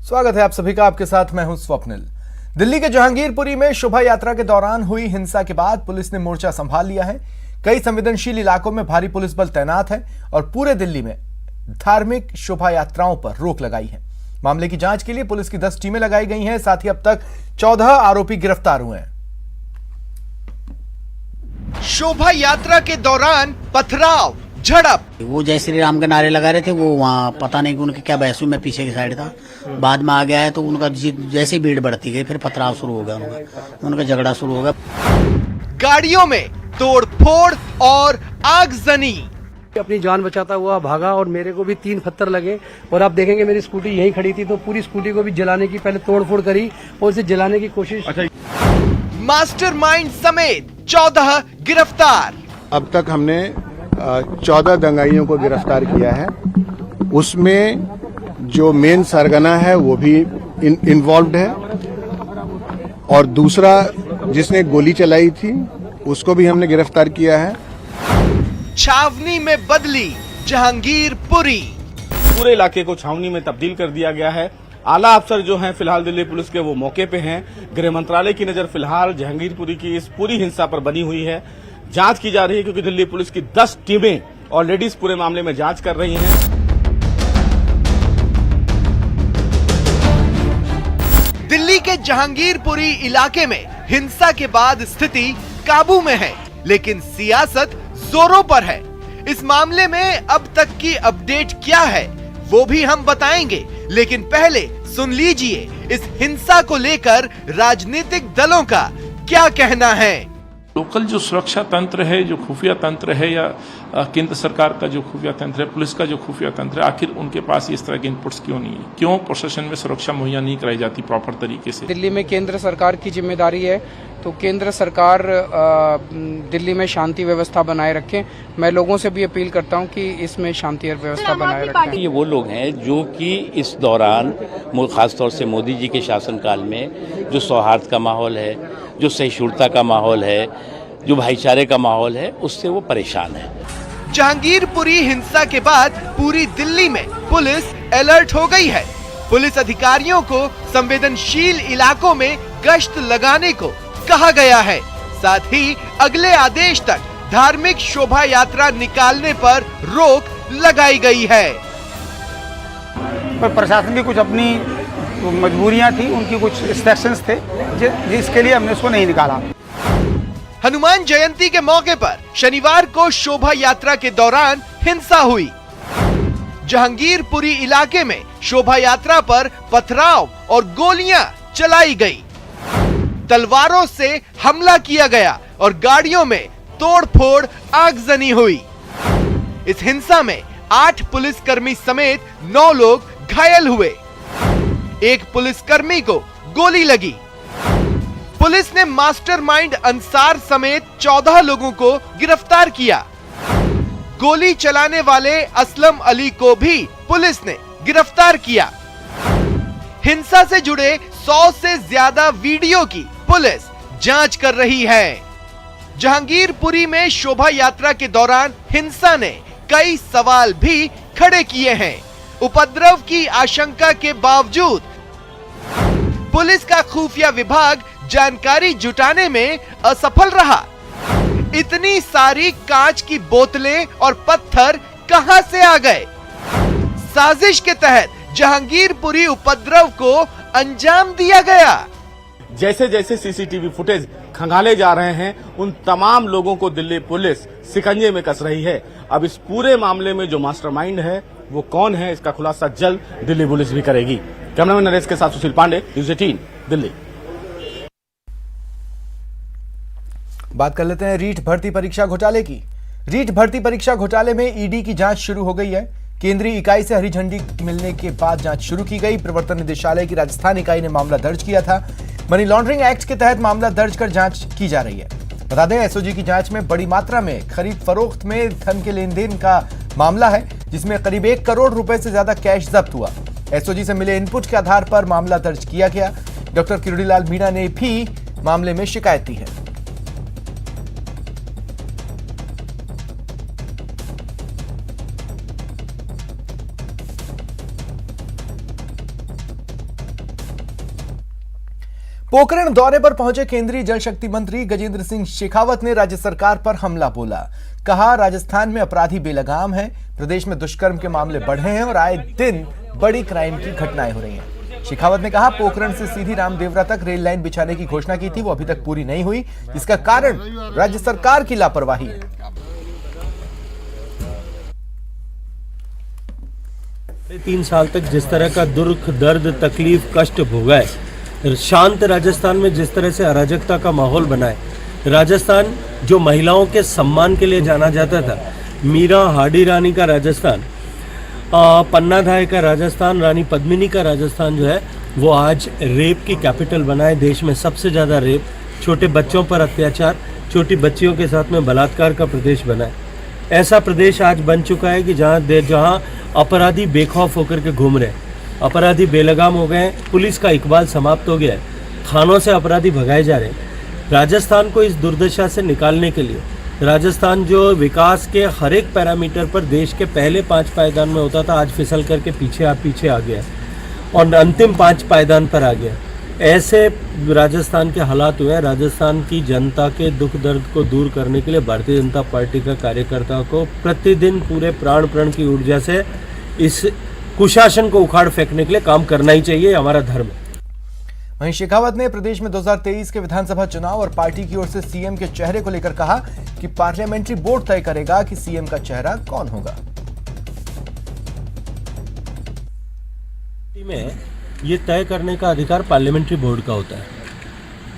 स्वागत है आप सभी का। आपके साथ मैं हूं स्वप्निल। दिल्ली के जहांगीरपुरी में शोभा यात्रा के दौरान हुई हिंसा के बाद पुलिस ने मोर्चा संभाल लिया है। कई संवेदनशील इलाकों में भारी पुलिस बल तैनात है और पूरे दिल्ली में धार्मिक शोभा यात्राओं पर रोक लगाई है। मामले की जांच के लिए पुलिस की 10 टीमें लगाई गई हैं। साथ ही अब तक 14 आरोपी गिरफ्तार हुए हैं। शोभा यात्रा के दौरान पथराव, झड़प। वो जय श्री राम के नारे लगा रहे थे। वो वहाँ पता नहीं कि उनके क्या बहस हुई। मैं पीछे की साइड था, बाद में आ गया है तो उनका जैसे भीड़ बढ़ती गई फिर पथराव शुरू हो गया। उनका झगड़ा शुरू हो गया। गाड़ियों में तोड़ फोड़ और आगजनी। अपनी जान बचाता हुआ भागा और मेरे को भी 3 पत्थर लगे। और आप देखेंगे मेरी स्कूटी यहीं खड़ी थी तो पूरी स्कूटी को भी जलाने की पहले तोड़फोड़ करी और उसे जलाने की कोशिश। मास्टरमाइंड समेत 14 गिरफ्तार। अब तक हमने 14 दंगाइयों को गिरफ्तार किया है। उसमें जो मेन सरगना है वो भी इन्वॉल्व्ड है और दूसरा जिसने गोली चलाई थी उसको भी हमने गिरफ्तार किया है। छावनी में बदली जहांगीरपुरी। पूरे इलाके को छावनी में तब्दील कर दिया गया है। आला अफसर जो हैं फिलहाल दिल्ली पुलिस के वो मौके पे हैं। गृह मंत्रालय की नजर फिलहाल जहांगीरपुरी की इस पूरी हिंसा पर बनी हुई है। जांच की जा रही है क्योंकि दिल्ली पुलिस की 10 टीमें और लेडीज पूरे मामले में जांच कर रही हैं। दिल्ली के जहांगीरपुरी इलाके में हिंसा के बाद स्थिति काबू में है, लेकिन सियासत जोरों पर है। इस मामले में अब तक की अपडेट क्या है वो भी हम बताएंगे, लेकिन पहले सुन लीजिए इस हिंसा को लेकर राजनीतिक दलों का क्या कहना है। लोकल जो सुरक्षा तंत्र है, जो खुफिया तंत्र है या केंद्र सरकार का जो खुफिया तंत्र है, पुलिस का जो खुफिया तंत्र है, आखिर उनके पास इस तरह के इनपुट्स क्यों नहीं है? क्यों प्रशासन में सुरक्षा मुहैया नहीं कराई जाती प्रॉपर तरीके से? दिल्ली में केंद्र सरकार की जिम्मेदारी है तो केंद्र सरकार दिल्ली में शांति व्यवस्था बनाए रखे। मैं लोगों से भी अपील करता हूं कि इसमें शांति व्यवस्था बनाए रखें। ये वो लोग हैं जो कि इस दौरान खासतौर से मोदी जी के शासनकाल में जो सौहार्द का माहौल है, जो सहिष्णुता का माहौल है, जो भाईचारे का माहौल है, उससे वो परेशान है। जहांगीरपुरी हिंसा के बाद पूरी दिल्ली में पुलिस अलर्ट हो गई है। पुलिस अधिकारियों को संवेदनशील इलाकों में गश्त लगाने को कहा गया है। साथ ही अगले आदेश तक धार्मिक शोभा यात्रा निकालने पर रोक लगाई गई है। पर प्रशासन की कुछ अपनी मजबूरियां थी, उनकी कुछ रिस्ट्रिक्शंस थे जिसके लिए हमने उसको नहीं निकाला। हनुमान जयंती के मौके पर शनिवार को शोभा यात्रा के दौरान हिंसा हुई। जहांगीरपुरी इलाके में शोभा यात्रा पर पथराव और गोलियां चलाई गई। तलवारों से हमला किया गया और गाड़ियों में तोड़फोड़ आगजनी हुई। इस हिंसा में 8 पुलिसकर्मी समेत 9 लोग घायल हुए। एक पुलिसकर्मी को गोली लगी। पुलिस ने मास्टरमाइंड अंसार समेत 14 लोगों को गिरफ्तार किया। गोली चलाने वाले असलम अली को भी पुलिस ने गिरफ्तार किया। हिंसा से जुड़े 100 से ज्यादा वीडियो की पुलिस जांच कर रही है। जहांगीरपुरी में शोभा यात्रा के दौरान हिंसा ने कई सवाल भी खड़े किए हैं। उपद्रव की आशंका के बावजूद पुलिस का खुफिया विभाग जानकारी जुटाने में असफल रहा। इतनी सारी कांच की बोतलें और पत्थर कहां से आ गए? साजिश के तहत जहांगीरपुरी उपद्रव को अंजाम दिया गया। जैसे जैसे सीसीटीवी फुटेज खंगाले जा रहे हैं, उन तमाम लोगों को दिल्ली पुलिस शिकंजे में कस रही है। अब इस पूरे मामले में जो मास्टरमाइंड है वो कौन है, इसका खुलासा जल्द दिल्ली पुलिस भी करेगी। कैमरामैन नरेश के साथ सुशील पांडे, न्यूज़ 18 दिल्ली। बात कर लेते हैं रीट भर्ती परीक्षा घोटाले की। रीट भर्ती परीक्षा घोटाले में ईडी की जांच शुरू हो गई है। केंद्रीय इकाई से हरी झंडी मिलने के बाद जांच शुरू की गई। प्रवर्तन निदेशालय की राजस्थान इकाई ने मामला दर्ज किया था। मनी लॉन्ड्रिंग एक्ट के तहत मामला दर्ज कर जांच की जा रही है। बता दें, एसओजी की जांच में बड़ी मात्रा में खरीद फरोख्त में धन के लेन देन का मामला है, जिसमें करीब 1 करोड़ रुपए से ज्यादा कैश जब्त हुआ। एसओजी से मिले इनपुट के आधार पर मामला दर्ज किया गया। डॉक्टर किरोड़ीलाल मीणा ने भी मामले में शिकायत दी है। पोखरण दौरे पर पहुंचे केंद्रीय जल शक्ति मंत्री गजेंद्र सिंह शेखावत ने राज्य सरकार पर हमला बोला। कहा, राजस्थान में अपराधी बेलगाम हैं, प्रदेश में दुष्कर्म के मामले बढ़े हैं और आए दिन बड़ी क्राइम की घटनाएं हो रही हैं। शेखावत ने कहा, पोखरण से सीधी रामदेवरा तक रेल लाइन बिछाने की घोषणा की थी, वो अभी तक पूरी नहीं हुई, जिसका कारण राज्य सरकार की लापरवाही है। 3 साल तक जिस तरह का दुख, दर्द, तकलीफ, कष्ट भोगा है, शांत राजस्थान में जिस तरह से अराजकता का माहौल बना है, राजस्थान जो महिलाओं के सम्मान के लिए जाना जाता था, मीरा हाडी रानी का राजस्थान, पन्ना धाय का राजस्थान, रानी पद्मिनी का राजस्थान जो है वो आज रेप की कैपिटल बना है। देश में सबसे ज़्यादा रेप, छोटे बच्चों पर अत्याचार, छोटी बच्चियों के साथ में बलात्कार का प्रदेश बना है। ऐसा प्रदेश आज बन चुका है कि जहाँ अपराधी बेखौफ होकर के घूम रहे हैं, अपराधी बेलगाम हो गए हैं, पुलिस का इकबाल समाप्त हो गया है, थानों से अपराधी भगाए जा रहे हैं। राजस्थान को इस दुर्दशा से निकालने के लिए राजस्थान जो विकास के हर एक पैरामीटर पर देश के पहले 5 पायदान में होता था, आज फिसल करके पीछे आ गया और अंतिम 5 पायदान पर आ गया। ऐसे राजस्थान के हालात हुए हैं। राजस्थान की जनता के दुख दर्द को दूर करने के लिए भारतीय जनता पार्टी का कार्यकर्ताओं को प्रतिदिन पूरे प्राण की ऊर्जा से इस कुशासन को उखाड़ फेंकने के लिए काम करना ही चाहिए, हमारा धर्म है। वहीं शेखावत ने प्रदेश में 2023 के विधानसभा चुनाव और पार्टी की ओर से सीएम के चेहरे को लेकर कहा कि पार्लियामेंट्री बोर्ड तय करेगा कि सीएम का चेहरा कौन होगा। में ये तय करने का अधिकार पार्लियामेंट्री बोर्ड का होता है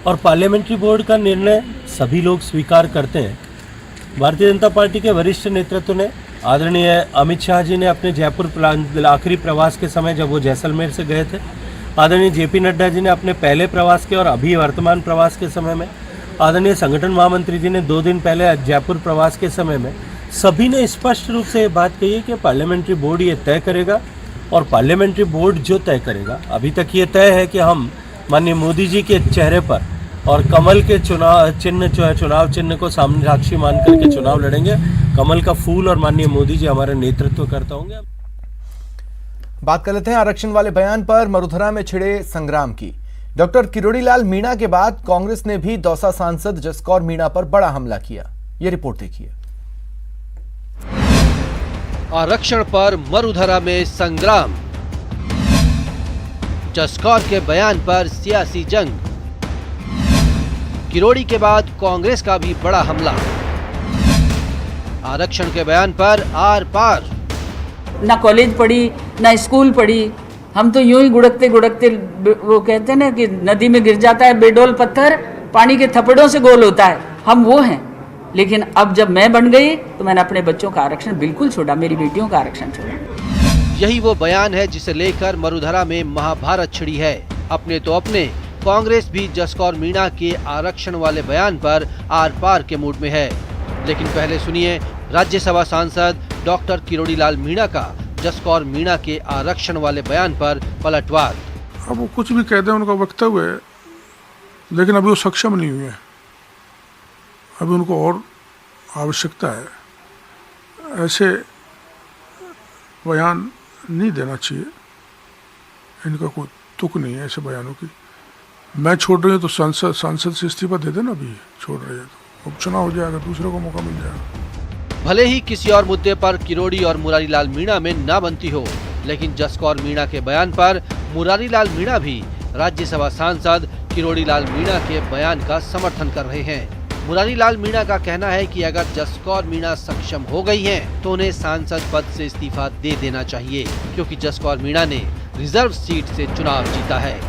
और पार्लियामेंट्री बोर्ड का निर्णय सभी लोग स्वीकार करते हैं। भारतीय जनता पार्टी के वरिष्ठ नेतृत्व ने, आदरणीय अमित शाह जी ने अपने जयपुर आखिरी प्रवास के समय जब वो जैसलमेर से गए थे, आदरणीय जेपी नड्डा जी ने अपने पहले प्रवास के और अभी वर्तमान प्रवास के समय में, आदरणीय संगठन महामंत्री जी ने 2 दिन पहले जयपुर प्रवास के समय में, सभी ने स्पष्ट रूप से ये बात कही है कि पार्लियामेंट्री बोर्ड ये तय करेगा और पार्लियामेंट्री बोर्ड जो तय करेगा, अभी तक ये तय है कि हम माननीय मोदी जी के चेहरे पर और कमल के चुनाव चिन्ह को सामने साक्षी मान करके चुनाव लड़ेंगे। कमल का फूल और माननीय मोदी जी हमारे नेतृत्व करता होंगे। बात कर लेते हैं आरक्षण वाले बयान पर मरुधरा में छिड़े संग्राम की। डॉक्टर किरोड़ीलाल मीणा के बाद कांग्रेस ने भी दौसा सांसद जसकौर मीणा पर बड़ा हमला किया। ये रिपोर्ट देखिए। आरक्षण पर मरुधरा में संग्राम, जसकौर के बयान पर सियासी जंग, किरोड़ी के बाद कांग्रेस का भी बड़ा हमला, आरक्षण के बयान पर आर पार। ना कॉलेज पढ़ी ना स्कूल पढ़ी, हम तो यूं ही गुड़कते गुड़कते, वो कहते हैं ना कि नदी में गिर जाता है बेडोल पत्थर, पानी के थप्पड़ों से गोल होता है, हम वो हैं। लेकिन अब जब मैं बन गई तो मैंने अपने बच्चों का आरक्षण बिल्कुल छोड़ा, मेरी बेटियों का आरक्षण छोड़ा। यही वो बयान है जिसे लेकर मरुधरा में महाभारत छिड़ी है। अपने तो अपने, कांग्रेस भी जसकौर मीणा के आरक्षण वाले बयान पर आर पार के मूड में है। लेकिन पहले सुनिए राज्यसभा सांसद डॉक्टर किरोड़ीलाल मीणा का जसकौर मीणा के आरक्षण वाले बयान पर पलटवार। अब वो कुछ भी कहते हैं, उनका वक्तव्य है, लेकिन अभी वो सक्षम नहीं हुए। अभी उनको और आवश्यकता है। ऐसे बयान नहीं देना चाहिए, इनका कोई तुक नहीं है ऐसे बयानों की। मैं छोड़ रही हूँ तो सांसद से इस्तीफा दे देना, अभी छोड़ रही है तो उपचुनाव हो जाएगा, दूसरे को मौका मिल जाएगा। भले ही किसी और मुद्दे पर किरोड़ी और मुरारीलाल मीणा में ना बनती हो, लेकिन जसकौर मीणा के बयान पर मुरारीलाल मीणा भी राज्यसभा सांसद किरोड़ीलाल मीणा के बयान का समर्थन कर रहे हैं। मुरारीलाल मीणा का कहना है कि अगर जसकौर मीणा सक्षम हो गई हैं, तो उन्हें सांसद पद से इस्तीफा दे देना चाहिए, क्योंकि जसकौर मीणा ने रिजर्व सीट से चुनाव जीता है।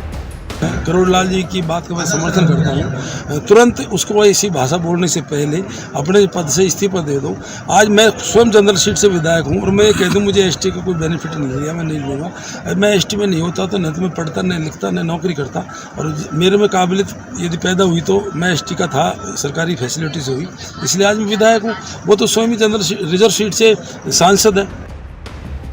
किरोड़ीलाल जी की बात का मैं समर्थन करता हूँ। तुरंत उसको ऐसी भाषा बोलने से पहले अपने पद से इस्तीफा दे दो। आज मैं स्वयं जनरल सीट से विधायक हूँ और मैं कह दूँ मुझे एसटी का कोई बेनिफिट नहीं लिया, मैं नहीं लूँगा। मैं एसटी में नहीं होता तो न तो मैं पढ़ता, न लिखता, न नौकरी करता, और मेरे में काबिलियत यदि पैदा हुई तो मैं एसटी का था, सरकारी फैसिलिटी से हुई, इसलिए आज मैं विधायक हूँ। वो तो स्वयं ही जनरल रिजर्व सीट से सांसद है।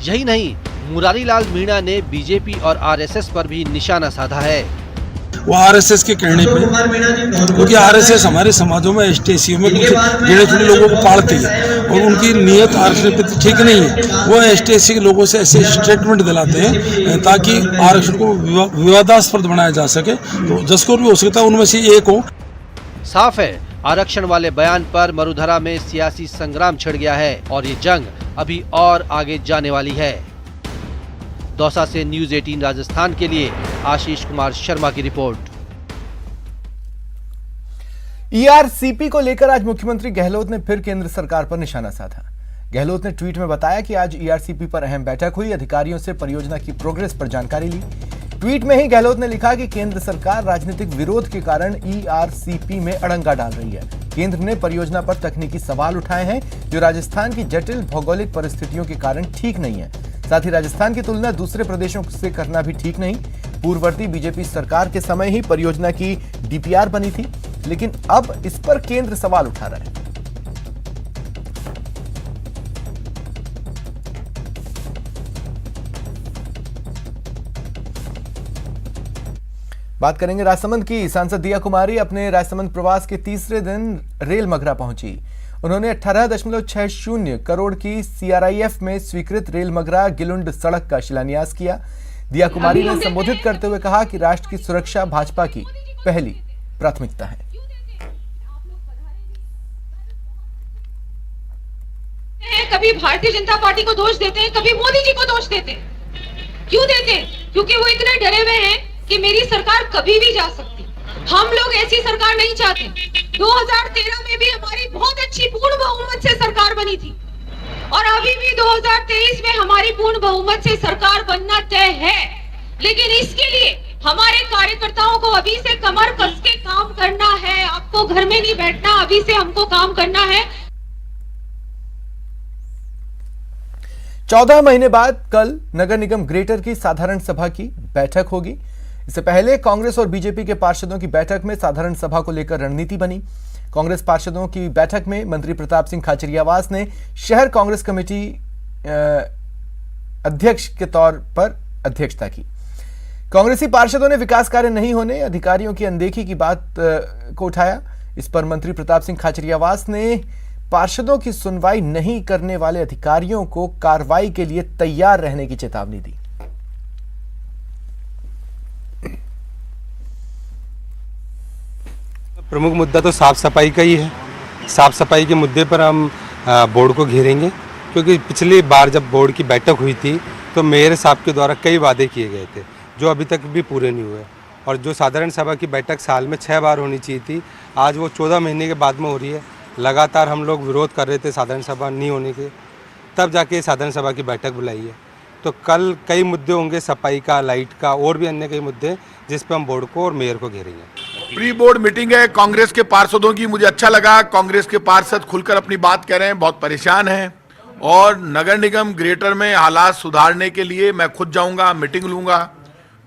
यही नहीं, मुरारीलाल मीणा ने बीजेपी और आरएसएस पर भी निशाना साधा है। वो आरएसएस के कहने पे, क्योंकि आरएसएस हमारे समाजों में एसटी-एससी में कुछ गिने चुने लोगों को पालती है और उनकी नीयत आरक्षण प्रति ठीक नहीं है। वो एसटी-एससी के लोगों से ऐसे स्टेटमेंट दिलाते हैं ताकि आरक्षण को विवादास्पद बनाया जा सके। तो जसकोर भी हो सकता है उनमें से एक हो। साफ है, आरक्षण वाले बयान पर मरुधरा में सियासी संग्राम छिड़ गया है और ये जंग अभी और आगे जाने वाली है। दौसा से न्यूज़ 18 राजस्थान के लिए आशीष कुमार शर्मा की रिपोर्ट। ईआरसीपी को लेकर आज मुख्यमंत्री गहलोत ने फिर केंद्र सरकार पर निशाना साधा। गहलोत ने ट्वीट में बताया कि आज ईआरसीपी पर अहम बैठक हुई, अधिकारियों से परियोजना की प्रोग्रेस पर जानकारी ली। ट्वीट में ही गहलोत ने लिखा कि केंद्र सरकार राजनीतिक विरोध के कारण ईआरसीपी में अड़ंगा डाल रही है। केंद्र ने परियोजना पर तकनीकी सवाल उठाए हैं जो राजस्थान की जटिल भौगोलिक परिस्थितियों के कारण ठीक नहीं है। साथ ही राजस्थान की तुलना दूसरे प्रदेशों से करना भी ठीक नहीं। पूर्ववर्ती बीजेपी सरकार के समय ही परियोजना की डीपीआर बनी थी, लेकिन अब इस पर केंद्र सवाल उठा रहा है। बात करेंगे राजसमंद की। सांसद दिया कुमारी अपने राजसमंद प्रवास के तीसरे दिन रेल मगरा पहुंची। उन्होंने 18.60 करोड़ की सीआरआईएफ में स्वीकृत रेल मगरा गिलुंड सड़क का शिलान्यास किया। दिया कुमारी ने संबोधित करते हुए कहा कि राष्ट्र की सुरक्षा भाजपा की पहली प्राथमिकता है। कभी भारतीय जनता पार्टी को दोष देते हैं, कभी मोदी जी को दोष देते हैं। क्यों देते हैं? क्योंकि वो इतने डरे हुए हैं कि मेरी सरकार कभी भी जा सकती। हम लोग ऐसी सरकार नहीं चाहते। 2013 में भी हमारी बहुत अच्छी पूर्ण बहुमत से सरकार बनी थी और अभी भी 2023 में हमारी पूर्ण बहुमत से सरकार बनना तय है। लेकिन इसके लिए हमारे कार्यकर्ताओं को अभी से कमर कस के काम करना है। आपको घर में नहीं बैठना, अभी से हमको काम करना है। 14 महीने बाद कल नगर निगम ग्रेटर की साधारण सभा की बैठक होगी। इससे पहले कांग्रेस और बीजेपी के पार्षदों की बैठक में साधारण सभा को लेकर रणनीति बनी। कांग्रेस पार्षदों की बैठक में मंत्री प्रताप सिंह खाचरियावास ने शहर कांग्रेस कमेटी अध्यक्ष के तौर पर अध्यक्षता की। कांग्रेसी पार्षदों ने विकास कार्य नहीं होने, अधिकारियों की अनदेखी की बात को उठाया। इस पर मंत्री प्रताप सिंह खाचरियावास ने पार्षदों की सुनवाई नहीं करने वाले अधिकारियों को कार्रवाई के लिए तैयार रहने की चेतावनी दी। प्रमुख मुद्दा तो साफ सफाई का ही है। साफ सफाई के मुद्दे पर हम बोर्ड को घेरेंगे, क्योंकि पिछली बार जब बोर्ड की बैठक हुई थी तो मेयर साहब के द्वारा कई वादे किए गए थे जो अभी तक भी पूरे नहीं हुए। और जो साधारण सभा की बैठक साल में 6 बार होनी चाहिए थी, आज वो 14 महीने के बाद में हो रही है। लगातार हम लोग विरोध कर रहे थे साधारण सभा नहीं होने के, तब जाके साधारण सभा की बैठक बुलाई है। तो कल कई मुद्दे होंगे, सफाई का, लाइट का और भी अन्य कई मुद्दे, जिस पर हम बोर्ड को और मेयर को घेरेंगे। प्री बोर्ड मीटिंग है कांग्रेस के पार्षदों की। मुझे अच्छा लगा, कांग्रेस के पार्षद खुलकर अपनी बात कह रहे हैं, बहुत परेशान हैं। और नगर निगम ग्रेटर में हालात सुधारने के लिए मैं खुद जाऊंगा, मीटिंग लूंगा,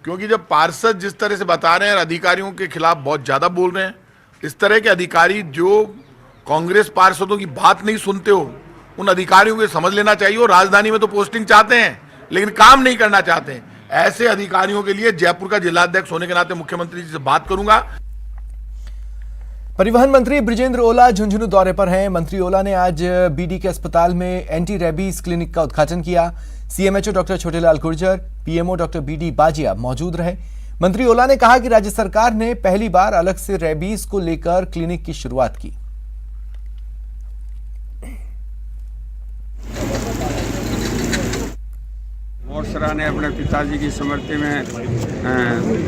क्योंकि जब पार्षद जिस तरह से बता रहे हैं अधिकारियों के खिलाफ बहुत ज्यादा बोल रहे हैं, इस तरह के अधिकारी जो कांग्रेस पार्षदों की बात नहीं सुनते हो, उन अधिकारियों को समझ लेना चाहिए। और राजधानी में तो पोस्टिंग चाहते हैं लेकिन काम नहीं करना चाहते हैं। ऐसे अधिकारियों के लिए जयपुर का जिलाध्यक्ष होने के नाते मुख्यमंत्री जी से बात करूंगा। परिवहन मंत्री बृजेंद्र ओला झुंझुनू दौरे पर हैं। मंत्री ओला ने आज बीडी के अस्पताल में एंटी रेबीज क्लिनिक का उद्घाटन किया। CMHO doctor Chhotelal Gurjar, PMO doctor BD Bajiya मौजूद रहे। मंत्री ओला ने कहा कि राज्य सरकार ने पहली बार अलग से रेबीज को लेकर क्लिनिक की शुरुआत की। मोरसरा ने अपने पिताजी की स्मृति में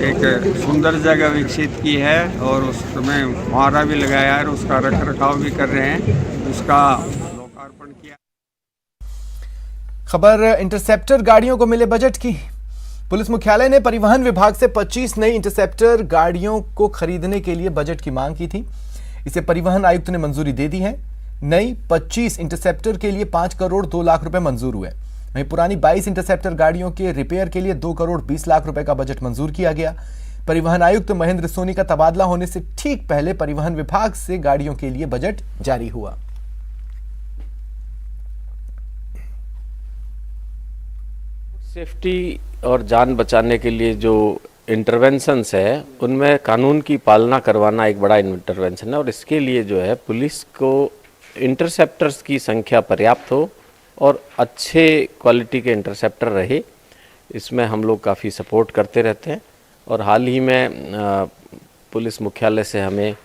एक सुंदर जगह विकसित की है और उसमें फुहारा भी लगाया है और उसका रख रखाव भी कर रहे हैं, उसका लोकार्पण किया। खबर इंटरसेप्टर गाड़ियों को मिले बजट की। पुलिस मुख्यालय ने परिवहन विभाग से 25 नई इंटरसेप्टर गाड़ियों को खरीदने के लिए बजट की मांग की थी। इसे परिवहन आयुक्त ने मंजूरी दे दी है। नई 25 इंटरसेप्टर के लिए 5 करोड़ 2 लाख रुपए मंजूर हुए। वहीं पुरानी 22 इंटरसेप्टर गाड़ियों के रिपेयर के लिए 2 करोड़ 20 लाख रुपए का बजट मंजूर किया गया। परिवहन आयुक्त महेंद्र सोनी का तबादला होने से ठीक पहले परिवहन विभाग से गाड़ियों के लिए बजट जारी हुआ। सेफ्टी और जान बचाने के लिए जो इंटरवेंशंस है उनमें कानून की पालना करवाना एक बड़ा इंटरवेंशन है और इसके लिए जो है पुलिस को इंटरसेप्टर्स की संख्या पर्याप्त हो और अच्छे क्वालिटी के इंटरसेप्टर रहे, इसमें हम लोग काफ़ी सपोर्ट करते रहते हैं। और हाल ही में पुलिस मुख्यालय से हमें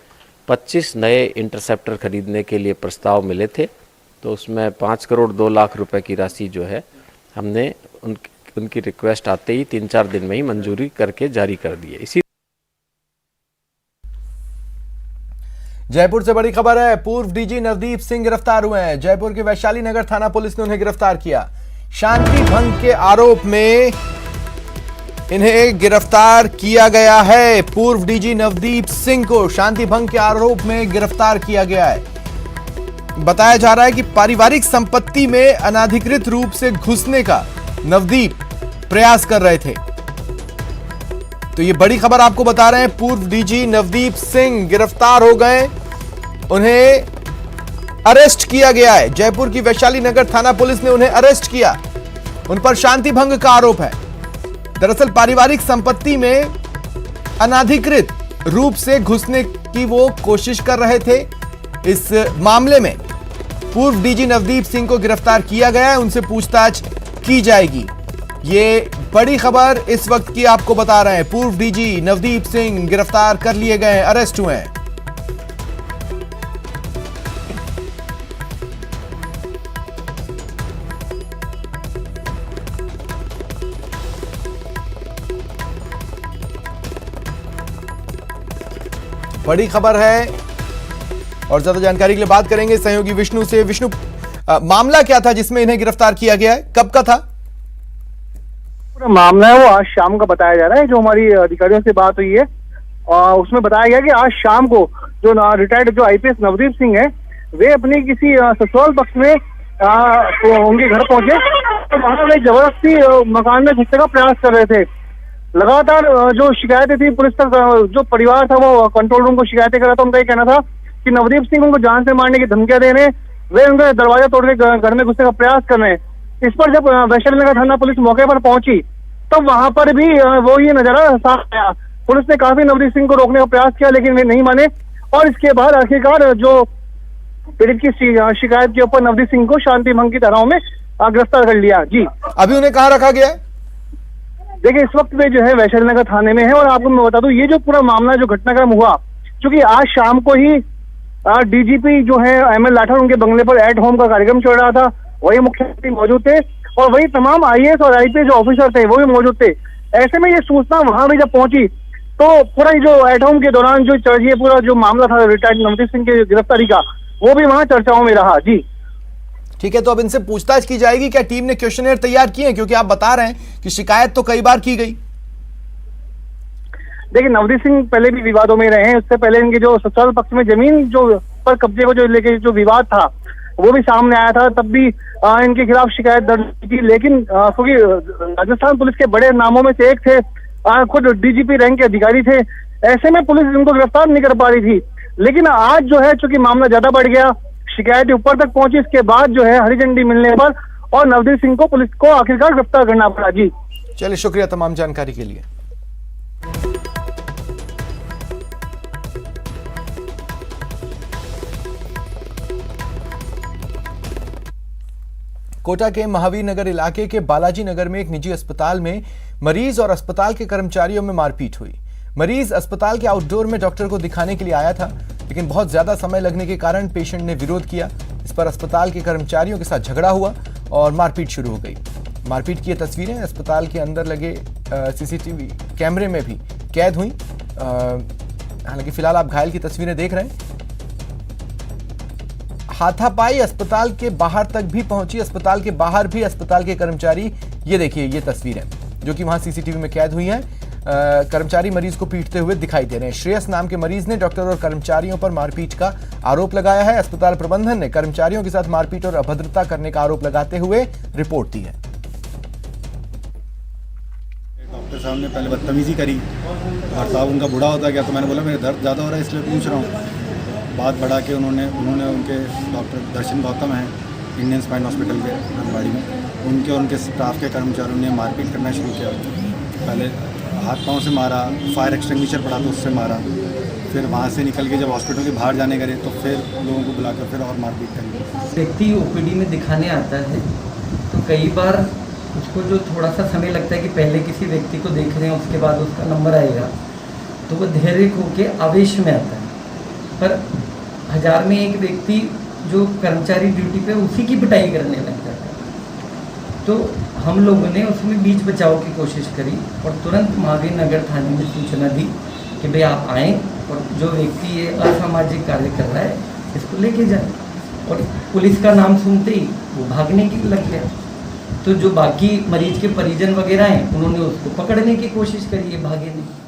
25 नए इंटरसेप्टर खरीदने के लिए प्रस्ताव मिले थे, तो उसमें 5 करोड़ 2 लाख रुपए की राशि जो है हमने उनकी रिक्वेस्ट आते ही 3-4 दिन में ही मंजूरी करके जारी कर दी है। इसी जयपुर से बड़ी खबर है, पूर्व डीजी नवदीप सिंह गिरफ्तार हुए हैं। जयपुर के वैशाली नगर थाना पुलिस ने उन्हें गिरफ्तार किया। शांति भंग के आरोप में इन्हें गिरफ्तार किया गया है। पूर्व डीजी नवदीप सिंह को शांति भंग के आरोप में गिरफ्तार किया गया है। बताया जा रहा है कि पारिवारिक संपत्ति में अनाधिकृत रूप से घुसने का नवदीप प्रयास कर रहे थे। तो ये बड़ी खबर आपको बता रहे हैं, पूर्व डीजी नवदीप सिंह गिरफ्तार हो गए, उन्हें अरेस्ट किया गया है। जयपुर की वैशाली नगर थाना पुलिस ने उन्हें अरेस्ट किया। उन पर शांति भंग का आरोप है। दरअसल पारिवारिक संपत्ति में अनाधिकृत रूप से घुसने की वो कोशिश कर रहे थे। इस मामले में पूर्व डीजी नवदीप सिंह को गिरफ्तार किया गया है, उनसे पूछताछ की जाएगी। ये बड़ी खबर इस वक्त की आपको बता रहे हैं। पूर्व डीजी नवदीप सिंह गिरफ्तार कर लिए गए, अरेस्ट हुए हैं। बड़ी खबर है और ज्यादा जानकारी के लिए बात करेंगे सहयोगी विष्णु से। विष्णु, मामला क्या था जिसमें इन्हें गिरफ्तार किया गया है, कब का था? मामला है वो आज शाम का बताया जा रहा है। जो हमारी अधिकारियों से बात हुई है उसमें बताया गया कि आज शाम को जो रिटायर्ड जो आईपीएस नवदीप सिंह है वे अपनी किसी ससुराल पक्ष में उनके घर पहुंचे तो वहां वे जबरदस्ती मकान में घुसने का प्रयास कर रहे थे। लगातार जो शिकायतें थी पुलिस तक, जो परिवार था वो कंट्रोल रूम को शिकायतें कर रहा था। उनका ये कहना था कि नवदीप सिंह उनको जान से मारने की धमकियां दे रहे हैं, वे उनका दरवाजा तोड़ के घर में घुसने का प्रयास कर रहे हैं। इस पर जब वैशाली नगर थाना पुलिस मौके पर पहुंची तो वहां पर भी वो ये नजारा साफ आया। पुलिस ने काफी नवदीप सिंह को रोकने का प्रयास किया लेकिन वे नहीं माने और इसके बाद आखिरकार जो पीड़ित की शिकायत के ऊपर नवदीप सिंह को शांति भंग की धाराओं में गिरफ्तार कर लिया। जी, अभी उन्हें कहाँ रखा गया है? देखिए, इस वक्त वे जो है वैशाली नगर थाने में है और आपको मैं बता दूं ये जो पूरा मामला जो घटनाक्रम हुआ, क्योंकि आज शाम को ही डीजीपी जो है एमएल लाठर उनके बंगले पर एट होम का कार्यक्रम चल रहा था, वही मुख्यमंत्री मौजूद थे और वही तमाम आईएएस और आईपीएस जो ऑफिसर थे वो भी मौजूद थे। ऐसे में ये सूचना वहां भी जब पहुंची तो पूरा जो एट होम के दौरान जो चर्चा पूरा जो मामला था रिटायर्ड नवदीप सिंह की गिरफ्तारी का, वो भी वहां चर्चाओं में रहा। जी ठीक है, तो अब इनसे पूछताछ की जाएगी। क्या टीम ने क्वेश्चनर तैयार किए हैं, क्योंकि आप बता रहे हैं कि शिकायत तो कई बार की गई? देखिए, नवदीप सिंह पहले भी विवादों में रहे हैं। उससे पहले इनके जो ससुराल पक्ष में जमीन जो पर कब्जे को जो लेके जो विवाद था वो भी सामने आया था, तब भी इनके खिलाफ शिकायत दर्ज की। लेकिन क्योंकि राजस्थान पुलिस के बड़े नामों में से एक थे, खुद डीजीपी रैंक के अधिकारी थे, ऐसे में पुलिस इनको गिरफ्तार नहीं कर पा रही थी। लेकिन आज जो है चूंकि मामला ज्यादा बढ़ गया, शिकायत ऊपर तक पहुंची, इसके बाद जो है हरी झंडी मिलने पर और नवदीप सिंह को पुलिस को आखिरकार गिरफ्तार करना पड़ा। जी चलिए, शुक्रिया तमाम जानकारी के लिए। कोटा के महावीर नगर इलाके के बालाजी नगर में एक निजी अस्पताल में मरीज और अस्पताल के कर्मचारियों में मारपीट हुई। मरीज अस्पताल के आउटडोर में डॉक्टर को दिखाने के लिए आया था, लेकिन बहुत ज्यादा समय लगने के कारण पेशेंट ने विरोध किया। इस पर अस्पताल के कर्मचारियों के साथ झगड़ा हुआ और मारपीट शुरू हो गई। मारपीट की तस्वीरें अस्पताल के अंदर लगे सीसीटीवी कैमरे में भी कैद हुई। हालांकि फिलहाल आप घायल की तस्वीरें देख रहे हैं। हाथापाई अस्पताल के बाहर तक भी पहुंची। अस्पताल के बाहर भी अस्पताल के कर्मचारी, ये देखिए ये तस्वीरें जो कि वहां सीसीटीवी में कैद हुई हैं, कर्मचारी मरीज को पीटते हुए दिखाई दे रहे हैं। श्रेयस नाम के मरीज ने डॉक्टर और कर्मचारियों पर मारपीट का आरोप लगाया है। अस्पताल प्रबंधन ने कर्मचारियों के साथ मारपीट और अभद्रता करने का आरोप लगाते हुए रिपोर्ट दी है। डॉक्टर साहब ने पहले बदतमीजी करी और साहब उनका बुढ़ा होता गया, तो मैंने बोला मेरे दर्द ज़्यादा हो रहा है इसलिए पूछ रहा हूँ। बात बढ़ा के उन्होंने उनके डॉक्टर दर्शन गौतम हैं इंडियन स्पाइन हॉस्पिटल के नंदवाड़ी में, उनके और उनके स्टाफ के कर्मचारियों ने मारपीट करना शुरू किया। पहले हाथ पांव से मारा, फायर एक्सटिंग्विशर पड़ा तो उससे मारा। फिर वहाँ से निकल के जब हॉस्पिटल के बाहर जाने करे तो फिर लोगों को बुलाकर फिर और मारपीट करी। व्यक्ति ओपीडी में दिखाने आता है तो कई बार उसको जो थोड़ा सा समय लगता है कि पहले किसी व्यक्ति को देख रहे हैं उसके बाद उसका नंबर आएगा, तो वो धैर्य खो के आवेश में आता है। पर 1000 में एक व्यक्ति जो कर्मचारी ड्यूटी पे उसी की पिटाई करने लग जाता है। तो हम लोगों ने उसमें बीच बचाव की कोशिश करी और तुरंत महावीर नगर थाने में सूचना दी कि भाई आप आएँ और जो व्यक्ति ये असामाजिक कार्य कर रहा है इसको लेके जाए। और पुलिस का नाम सुनते ही वो भागने की लग गया। तो जो बाकी मरीज के परिजन वगैरह हैं उन्होंने उसको पकड़ने की कोशिश करी, ये भागे नहीं।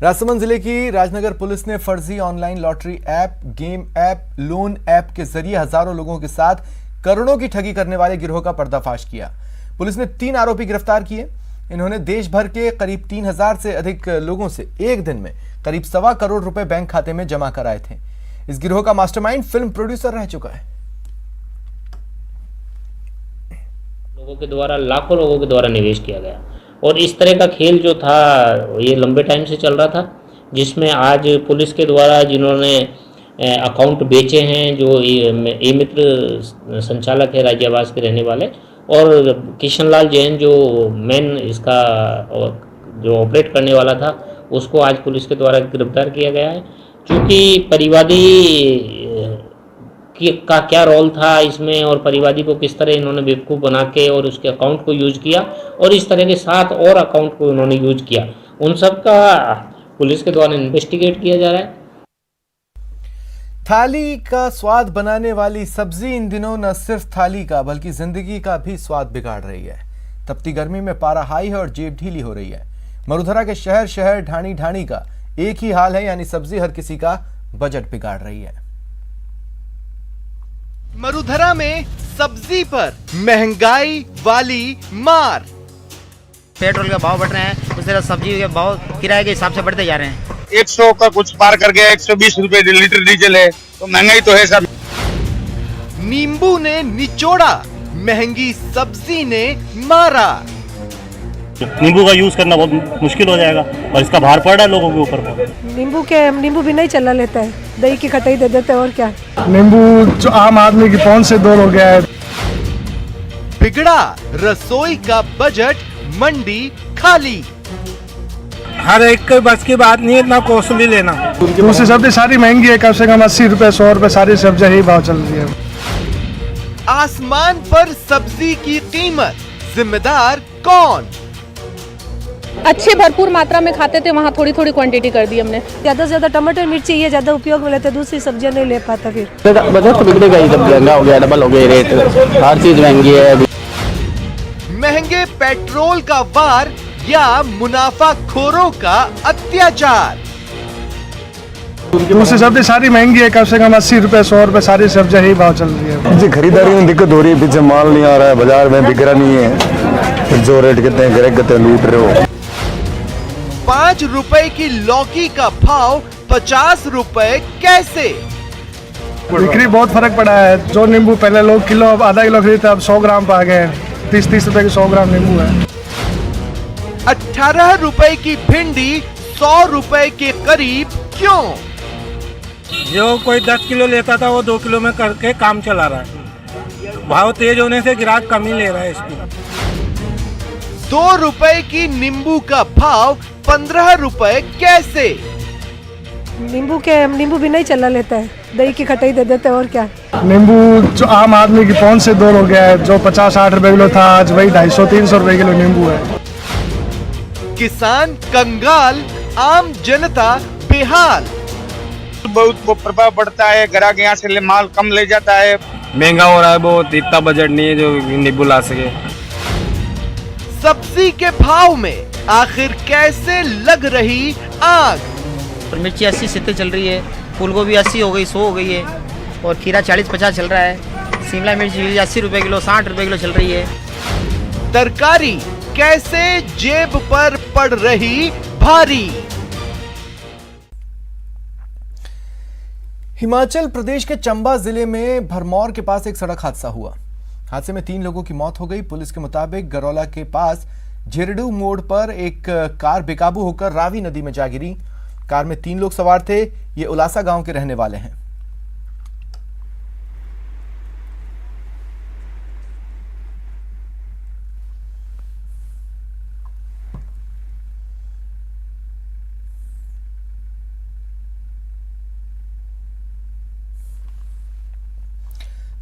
राजसमंद जिले की राजनगर पुलिस ने फर्जी online lottery app, game app, loan app के जरिए हजारों लोगों के साथ करोड़ों की ठगी करने वाले गिरोह का पर्दाफाश किया। पुलिस ने 3 आरोपी गिरफ्तार किए। इन्होंने देश भर के करीब 3000 से अधिक लोगों से एक दिन में करीब 1.25 करोड़ रुपए बैंक खाते में जमा कराए थे। इस गिरोह का मास्टरमाइंड फिल्म प्रोड्यूसर रह चुका है। लोगों के द्वारा, लाखों लोगों के द्वारा निवेश किया गया और इस तरह का खेल जो था ये लंबे टाइम से चल रहा था, जिसमें आज पुलिस के द्वारा जिन्होंने अकाउंट बेचे हैं, जो ई मित्र संचालक है राज्य आवास के रहने वाले, और किशन लाल जैन जो मेन इसका जो ऑपरेट करने वाला था, उसको आज पुलिस के द्वारा गिरफ्तार किया गया है। क्योंकि परिवादी का क्या रोल था इसमें और परिवादी को किस तरह इन्होंने बेवकूफ़ बना के और उसके अकाउंट को यूज किया और इस तरह के 7 और अकाउंट को इन्होंने यूज किया, उन सब का पुलिस के द्वारा इन्वेस्टिगेट किया जा रहा है। थाली का स्वाद बनाने वाली सब्जी इन दिनों न सिर्फ थाली का बल्कि जिंदगी का भी स्वाद बिगाड़ रही है। तपती गर्मी में पारा हाई है और जेब ढीली हो रही है। मरुधरा के शहर शहर ढाणी ढाणी का एक ही हाल है, यानी सब्जी हर किसी का बजट बिगाड़ रही है। मरुधरा में सब्जी पर महंगाई वाली मार। पेट्रोल के भाव बढ़ रहे हैं, उस तरह सब्जी के भाव किराए के हिसाब से बढ़ते जा रहे हैं। 100 का कुछ पार कर गया, 120 रुपए लीटर डीजल है, तो महंगाई तो है सर। नींबू ने निचोड़ा, महंगी सब्जी ने मारा। नींबू का यूज करना बहुत मुश्किल हो जाएगा और इसका भार पड़ रहा है लोगों के ऊपर। नींबू भी नहीं चला लेता है, दही की खटाई दे देते हैं और क्या। नींबू जो आम आदमी की पहुंच से दूर हो गया है। बिगड़ा रसोई का बजट, मंडी खाली। हर एक के बस की बात नहीं है इतना कॉस्टली लेना। दूसरी सब्जी सारी महंगी है, कम से कम 80 रुपए 100 रुपए सारी सब्जी ही भाव चल रही है। आसमान पर सब्जी की कीमत, जिम्मेदार कौन? अच्छे भरपूर मात्रा में खाते थे, वहाँ थोड़ी थोड़ी क्वांटिटी कर दी हमने। ज्यादा से ज्यादा टमाटर मिर्ची ये ज्यादा उपयोग में लेते, दूसरी सब्जियां नहीं ले पाता। फिर बजट तो बिगड़ेगा ही, जब महंगा हो गया, डबल हो गया रेट, हर चीज महंगी है। महंगे पेट्रोल का वार या मुनाफाखोरों का अत्याचार। दूसरी सब्जी सारी महंगी है, कम से कम 80 रुपए 100 रुपए सारी सब्जी ही भाव चल रही है। जी खरीदारी में दिक्कत हो रही है, पीछे माल नहीं आ रहा है, बाजार में बिक रहा नहीं है, फिर जो रेट कहते हैं ग्राहक कहते हैं लूट रहे हो। 5 रुपए की लौकी का भाव 50 रुपए कैसे? बिक्री बहुत फर्क पड़ा है। जो नींबू पहले लोग किलो आधा किलो खरीदते, अब 100 ग्राम पे आ गए। 30 रुपए की 100 ग्राम नींबू है। 18 रुपए की भिंडी 100 रुपए के करीब क्यों? जो कोई 10 किलो लेता था वो 2 किलो में करके काम चला रहा है। भाव तेज होने से ग्राहक कम ही ले रहा है इसको। 2 रुपए की नींबू का भाव 15 रुपए कैसे? नींबू भी नहीं चला लेता है, दही की खटाई दे देते हैं और क्या। नींबू जो आम आदमी की पहुंच से दूर हो गया है। जो 50-60 रुपए किलो था, आज वही 250-300 रुपए किलो नींबू है। किसान कंगाल, आम जनता बेहाल। बहुत प्रभाव पड़ता है, ग्राहक यहाँ से माल कम ले जाता है। महंगा हो रहा है बहुत, इतना बजट नहीं है जो नींबू ला सके। सब्जी के भाव में आखिर कैसे लग रही आग? और मिर्ची 80-70 चल रही है, फूल गोभी 80 हो गई, 100 हो गई है, और खीरा 40-50 चल रहा है। शिमला मिर्ची 80 रुपए किलो, 60 रुपए किलो चल रही है। तरकारी कैसे जेब पर पड़ रही भारी? हिमाचल प्रदेश के चंबा जिले में भरमौर के पास एक सड़क हादसा हुआ। हादसे में 3 लोगों की मौत हो गई। पुलिस के मुताबिक गरौला के पास झिरडू मोड़ पर एक कार बेकाबू होकर रावी नदी में जा गिरी। कार में 3 लोग सवार थे। ये उलासा गांव के रहने वाले हैं।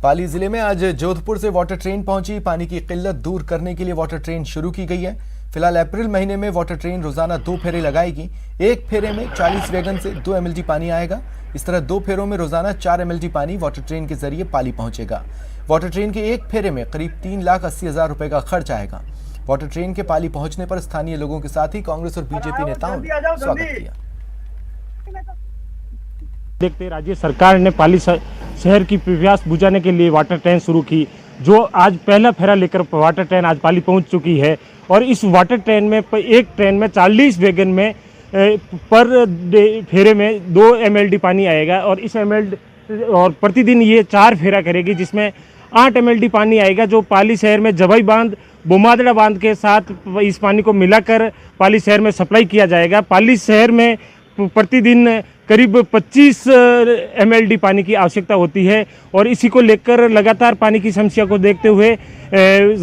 पाली जिले में आज जोधपुर से वाटर ट्रेन पहुंची। पानी की किल्लत दूर करने के लिए वाटर ट्रेन शुरू की गई है। फिलहाल अप्रैल महीने में वाटर ट्रेन रोजाना 2 फेरे लगाएगी। एक फेरे में 40 वैगन से 2 MLD पानी आएगा। इस तरह 2 फेरों में रोजाना 4 MLD पानी वाटर ट्रेन के जरिए पाली पहुंचेगा। वाटर ट्रेन के एक फेरे में करीब 3,80,000 रुपए का खर्च आएगा। वाटर ट्रेन के पाली पहुंचने पर स्थानीय लोगों के साथ ही कांग्रेस और बीजेपी नेताओं ने स्वागत किया। देखते राज्य सरकार ने पाली शहर की प्यास बुझाने के लिए वाटर ट्रेन शुरू की, जो आज पहला फेरा लेकर वाटर ट्रेन आज पाली पहुंच चुकी है। और इस वाटर ट्रेन में एक ट्रेन में 40 वैगन में पर फेरे में 2 MLD पानी आएगा। और इस MLD और प्रतिदिन ये 4 फेरा करेगी, जिसमें 8 MLD पानी आएगा, जो पाली शहर में जबई बांध, बोमादड़ा बांध के साथ इस पानी को मिलाकर पाली शहर में सप्लाई किया जाएगा। पाली शहर में प्रतिदिन करीब 25 MLD पानी की आवश्यकता होती है। और इसी को लेकर लगातार पानी की समस्या को देखते हुए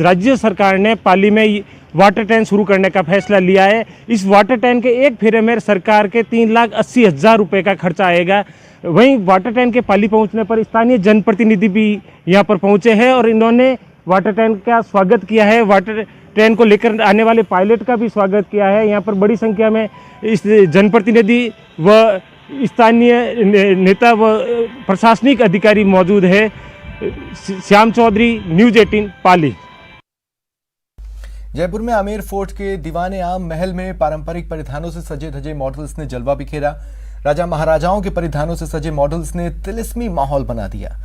राज्य सरकार ने पाली में वाटर ट्रेन शुरू करने का फैसला लिया है। इस वाटर ट्रेन के एक फेरे में सरकार के 3,80,000 रुपये का खर्चा आएगा। वहीं वाटर ट्रेन के पाली पहुंचने पर स्थानीय जनप्रतिनिधि भी यहाँ पर पहुंचे हैं और इन्होंने वाटर ट्रेन का स्वागत किया है। वाटर ट्रेन को लेकर आने वाले पायलट का भी स्वागत किया है। यहाँ पर बड़ी संख्या में इस जनप्रतिनिधि व स्थानीय नेता व प्रशासनिक अधिकारी मौजूद है। श्याम चौधरी, न्यूज़ 18 पाली। जयपुर में आमेर फोर्ट के दीवाने आम महल में पारंपरिक परिधानों से सजे धजे मॉडल्स ने जलवा बिखेरा। राजा महाराजाओं के परिधानों से सजे मॉडल्स ने तिलिस्मी माहौल बना दिया।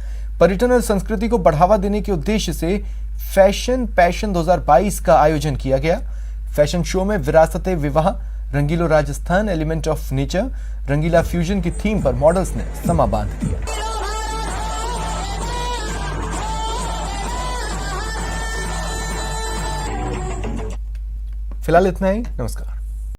पर्यटन और संस्कृति को बढ़ावा देने के उद्देश्य से फैशन पैशन 2022 का आयोजन किया गया। फैशन शो में विरासते विवाह, Rangilo Rajasthan, element of nature, Rangila fusion की थीम पर मॉडल्स ने समा बांध दिया। फिलहाल इतना ही। नमस्कार।